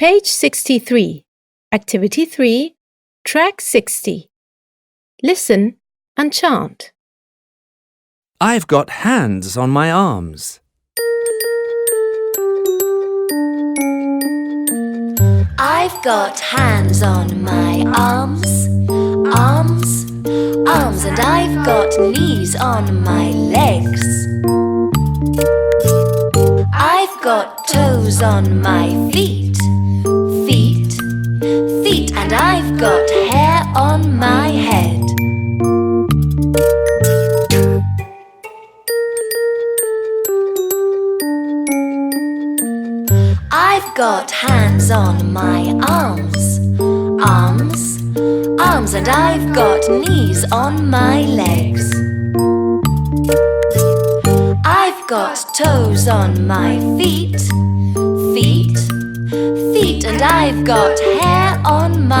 Page 63, Activity 3, Track 60. Listen and chant. I've got hands on my arms. I've got hands on my arms, and I've got knees on my legs. I've got toes on my feet, and I've got hair on my head. I've got hands on my arms, and I've got knees on my legs. I've got toes on my feet, and I've got hair on my